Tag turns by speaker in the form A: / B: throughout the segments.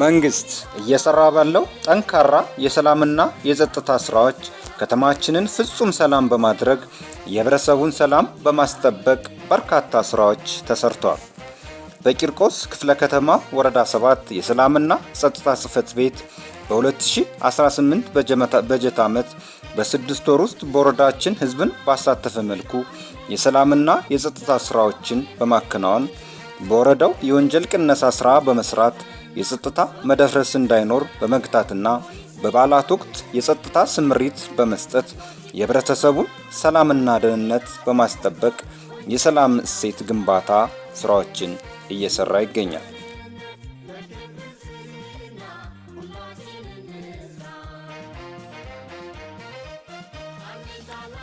A: መንግስት እየሰራ ባለው ጠንካራ የሰላምና የጸጥታ ስራዎች ከተማችንን ፍጹም ሰላም በማድረግ የህብረተሰቡን ሰላም በማስጠበቅ በርካታ ስራዎች ተሰርተዋል። በቂርቆስ ክፍለ ከተማ ወረዳ 7 የሰላምና ጸጥታ ጽሕፈት ቤት በ2018 በጀት ዓመት በ6 ወር ውስጥ በወረዳችን ህዝብን ባሳተፈ መልኩ የሰላምና የጸጥታ ስራዎችን በማከናወን በወረዳው የወንጀል ቅነሳ ስራ በመስራት የጸጥታ መደፍረስ እንዳይኖር በመግታትና በበዓላት ወቅት የጸጥታ ስምሪት በመስጠት የህብረተሰቡን ሰላምና ደህንነት በማስጠበቅ የሰላም እሴት ግንባታ ስራዎችን እየሰራ ይገኛል።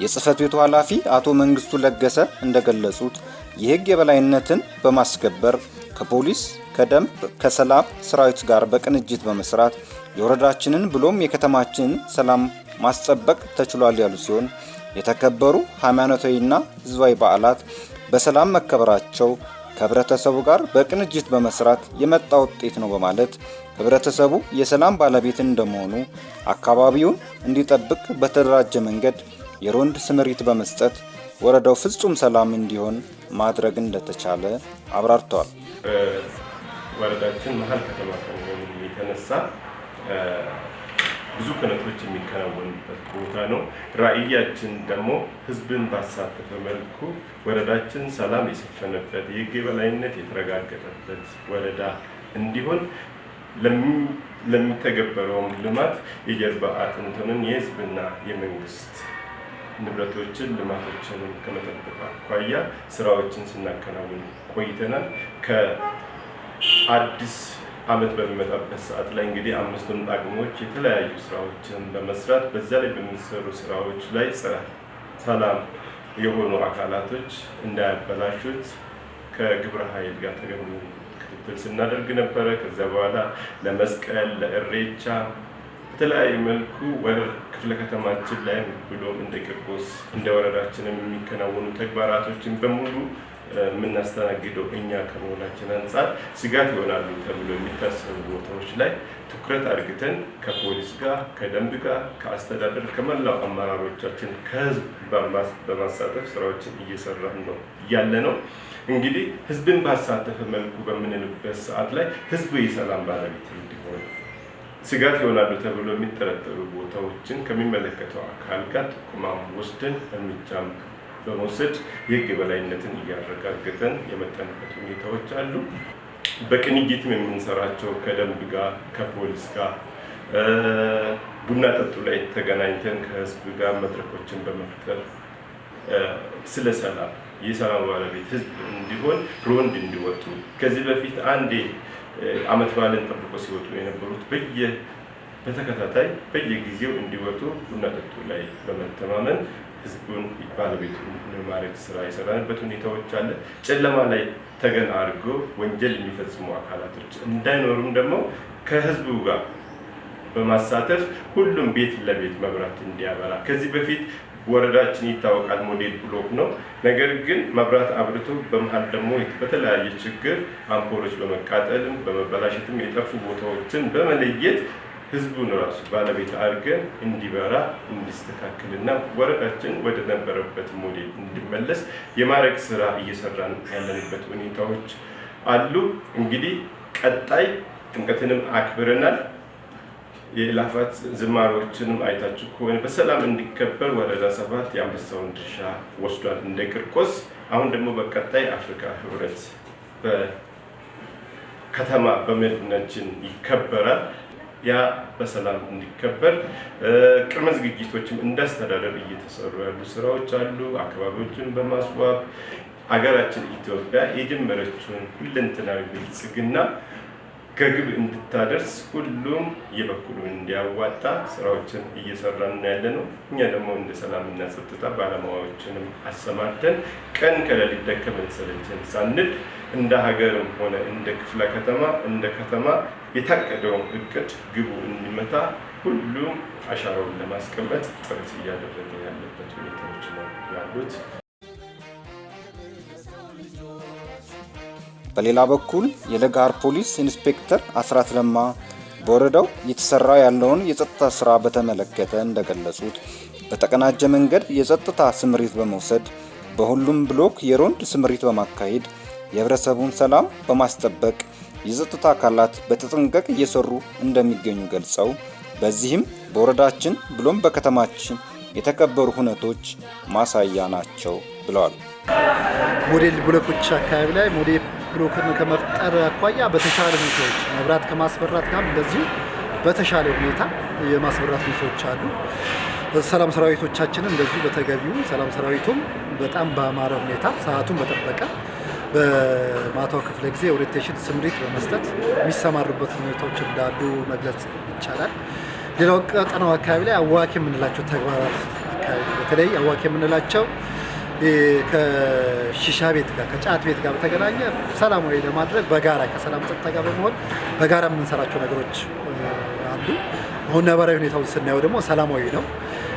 A: የጽሕፈት ቤቱ ኃላፊ አቶ መንግስቱ ለገሰ እንደገለጹት የህግ የበላይነትን በማስከበር ከፖሊስ፣ ከደንብ፣ ከሰላም ሰራዊት ጋር በቅንጅት በመስራት የወረዳችንን ብሎም የከተማችንን ሰላም ማስጠበቅ ተችሏል ያሉ ሲሆን የተከበሩ ሃይማኖታዊና ህዝባዊ በዓላት በሰላም መከበራቸው ከህብረተሰቡ ጋር በቅንጅት በመስራት የመጣ ውጤት ነው በማለት ህብረተሰቡ የሰላም ባለቤት እንደመሆኑ አካባቢውን እንዲጠብቅ በተደራጀ መንገድ የሮንድ ስምሪት በመስጠት ወረዳው ፍጹም ሰላም እንዲሆን ማድረግ እንደተቻለ አብራርተዋል።
B: ወረዳችን መሀል ከተማ ከመሆኑ የተነሳ ብዙ ክነቶች የሚከናወኑበት ቦታ ነው። ራዕያችን ደግሞ ህዝብን ባሳተፈ መልኩ ወረዳችን ሰላም የሰፈነበት የህግ የበላይነት የተረጋገጠበት ወረዳ እንዲሆን ለሚተገበረውም ልማት የጀርባ አጥንቱን የህዝብና የመንግስት ንብረቶችን ልማቶችን ከመጠበቅ አኳያ ስራዎችን ስናከናውን ቆይተናል። ከአዲስ ዓመት በሚመጣበት ሰዓት ላይ እንግዲህ አምስቱን ጣግሞች የተለያዩ ስራዎችን በመስራት በዛ ላይ በሚሰሩ ስራዎች ላይ ሰላም የሆኑ አካላቶች እንዳያበላሹት ከግብረ ኃይል ጋር ተገቢ ክትትል ስናደርግ ነበረ። ከዛ በኋላ ለመስቀል፣ ለእሬቻ በተለያየ መልኩ ወደ ክፍለ ከተማችን ላይ ብሎም እንደ ቂርቆስ እንደ ወረዳችን የሚከናወኑ ተግባራቶችን በሙሉ የምናስተናግደው እኛ ከመሆናችን አንጻር ስጋት ይሆናሉ ተብሎ የሚታሰቡ ቦታዎች ላይ ትኩረት አድርገን ከፖሊስ ጋር፣ ከደንብ ጋር፣ ከአስተዳደር ከመላው አመራሮቻችን ከህዝብ በማሳተፍ ስራዎችን እየሰራን ነው ያለ ነው። እንግዲህ ህዝብን ባሳተፈ መልኩ በምንልበት ሰዓት ላይ ህዝቡ የሰላም ባለቤት እንዲሆን ስጋት ይሆናሉ ተብሎ የሚጠረጠሩ ቦታዎችን ከሚመለከተው አካል ጋር ጥቆማ ወስደን እርምጃም በመውሰድ የህግ የበላይነትን እያረጋገጠን የመጣንበት ሁኔታዎች አሉ። በቅንጅትም የምንሰራቸው ከደንብ ጋር ከፖሊስ ጋር ቡና ጠጡ ላይ ተገናኝተን ከህዝብ ጋር መድረኮችን በመፍጠር ስለ ሰላም የሰላም ባለቤት ህዝብ እንዲሆን ሮንድ እንዲወጡ ከዚህ በፊት አንዴ አመት በዓልን ጠብቆ ሲወጡ የነበሩት በተከታታይ በየጊዜው እንዲወጡ ቡና ጠጡ ላይ በመተማመን ህዝቡን ባለቤቱን ለማድረግ ስራ የሰራንበት ሁኔታዎች አለ። ጨለማ ላይ ተገን አድርጎ ወንጀል የሚፈጽሙ አካላቶች እንዳይኖሩም ደግሞ ከህዝቡ ጋር በማሳተፍ ሁሉም ቤት ለቤት መብራት እንዲያበራ ከዚህ በፊት ወረዳችን ይታወቃል ሞዴል ብሎክ ነው። ነገር ግን መብራት አብርቶ በመሃል ደግሞ በተለያየ ችግር አምፖሎች በመቃጠልም በመበላሸትም የጠፉ ቦታዎችን በመለየት ህዝቡን ራሱ ባለቤት አድርገን እንዲበራ እንዲስተካከልና ወረዳችን ወደ ነበረበት ሞዴል እንዲመለስ የማድረግ ስራ እየሰራን ያለንበት ሁኔታዎች አሉ። እንግዲህ ቀጣይ ጥምቀትንም አክብረናል። የላፋት ዝማሬዎችንም አይታችሁ ከሆነ በሰላም እንዲከበር ወረዳ 7 የአንበሳውን ድርሻ ወስዷል እንደ ቂርቆስ። አሁን ደግሞ በቀጣይ አፍሪካ ህብረት በከተማ በመዲናችን ይከበራል። ያ በሰላም እንዲከበር ቅድመ ዝግጅቶችም እንዳስተዳደር እየተሰሩ ያሉ ስራዎች አሉ። አካባቢዎችን በማስዋብ አገራችን ኢትዮጵያ የጀመረችውን ሁለንተናዊ ብልጽግና ከግብ እንድታደርስ ሁሉም የበኩሉን እንዲያዋጣ ስራዎችን እየሰራን ያለ ነው። እኛ ደግሞ እንደ ሰላምና ጸጥታ ባለሙያዎችንም አሰማርተን ቀን ከሌሊት ደከመን ሰለቸን ሳንል እንደ ሀገርም ሆነ እንደ ክፍለ ከተማ እንደ ከተማ የታቀደውን እቅድ ግቡ እንዲመታ ሁሉም አሻራውን ለማስቀመጥ ጥረት እያደረገ ያለበት ሁኔታዎች ነው ያሉት።
A: በሌላ በኩል የለጋሃር ፖሊስ ኢንስፔክተር አስራት ለማ በወረዳው እየተሰራ ያለውን የጸጥታ ስራ በተመለከተ እንደገለጹት በተቀናጀ መንገድ የጸጥታ ስምሪት በመውሰድ በሁሉም ብሎክ የሮንድ ስምሪት በማካሄድ የህብረተሰቡን ሰላም በማስጠበቅ የጸጥታ አካላት በተጠንቀቅ እየሰሩ እንደሚገኙ ገልጸው በዚህም በወረዳችን ብሎም በከተማችን የተከበሩ ሁነቶች ማሳያ ናቸው ብለዋል።
C: ሞዴል ብሎኮች አካባቢ ላይ ሞዴል ብሎክን ከመፍጠር አኳያ በተሻለ ሁኔታዎች መብራት ከማስበራት ጋር እንደዚሁ በተሻለ ሁኔታ የማስበራት ሁኔታዎች አሉ። ሰላም ሰራዊቶቻችንን እንደዚሁ በተገቢው ሰላም ሰራዊቱም በጣም በአማረ ሁኔታ ሰዓቱን በጠበቀ በማታው ክፍለ ጊዜ ኦሪንቴሽን ስምሪት በመስጠት የሚሰማሩበት ሁኔታዎች እንዳሉ መግለጽ ይቻላል። ሌላው ቀጠናው አካባቢ ላይ አዋኪ የምንላቸው ተግባራት አካባቢ በተለይ አዋኪ የምንላቸው ከሺሻ ቤት ጋር ከጫት ቤት ጋር በተገናኘ ሰላማዊ ለማድረግ በጋራ ከሰላም ጸጥታ ጋር በመሆን በጋራ የምንሰራቸው ነገሮች አሉ። አሁን ነባራዊ ሁኔታውን ስናየው ደግሞ ሰላማዊ ነው።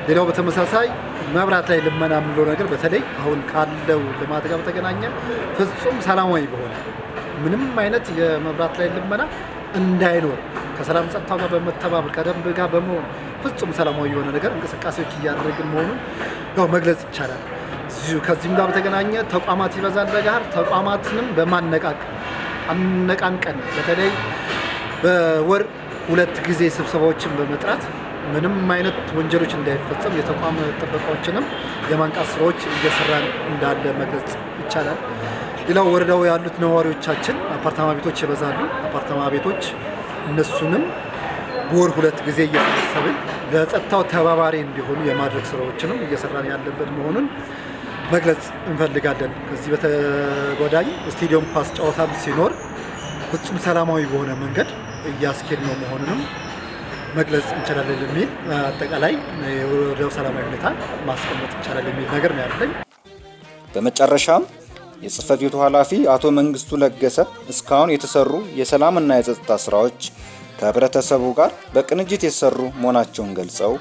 C: ሌላው በተመሳሳይ መብራት ላይ ልመና የምንለው ነገር በተለይ አሁን ካለው ልማት ጋር በተገናኘ ፍጹም ሰላማዊ በሆነ ምንም አይነት የመብራት ላይ ልመና እንዳይኖር ከሰላም ጸጥታው ጋር በመተባበር ከደንብ ጋር በመሆን ፍጹም ሰላማዊ የሆነ ነገር እንቅስቃሴዎች እያደረግን መሆኑን ያው መግለጽ ይቻላል። ከዚህም ጋር በተገናኘ ተቋማት ይበዛል። ለጋር ተቋማትንም አነቃንቀን በተለይ በወር 2 ጊዜ ስብሰባዎችን በመጥራት ምንም አይነት ወንጀሎች እንዳይፈጸም የተቋም ጥበቃዎችንም የማንቃት ስራዎች እየሰራን እንዳለ መግለጽ ይቻላል። ሌላው ወረዳው ያሉት ነዋሪዎቻችን አፓርታማ ቤቶች ይበዛሉ። አፓርታማ ቤቶች እነሱንም በወር 2 ጊዜ እየሰበሰብን ለጸጥታው ተባባሪ እንዲሆኑ የማድረግ ስራዎችንም እየሰራን ያለበት መሆኑን መግለጽ እንፈልጋለን። ከዚህ በተጓዳኝ ስቴዲየም ኳስ ጨዋታም ሲኖር ፍጹም ሰላማዊ በሆነ መንገድ እያስኬድ ነው መሆኑንም መግለጽ እንችላለን የሚል አጠቃላይ የወረዳው ሰላማዊ ሁኔታ ማስቀመጥ ይቻላል የሚል ነገር ነው ያለኝ።
A: በመጨረሻም የጽህፈት ቤቱ ኃላፊ አቶ መንግስቱ ለገሰ እስካሁን የተሰሩ የሰላምና የጸጥታ ስራዎች ከህብረተሰቡ ጋር በቅንጅት የተሰሩ መሆናቸውን ገልጸው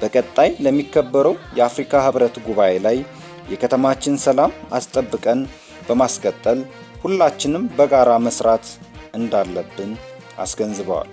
A: በቀጣይ ለሚከበረው የአፍሪካ ህብረት ጉባኤ ላይ የከተማችን ሰላም አስጠብቀን በማስቀጠል ሁላችንም በጋራ መስራት እንዳለብን አስገንዝበዋል።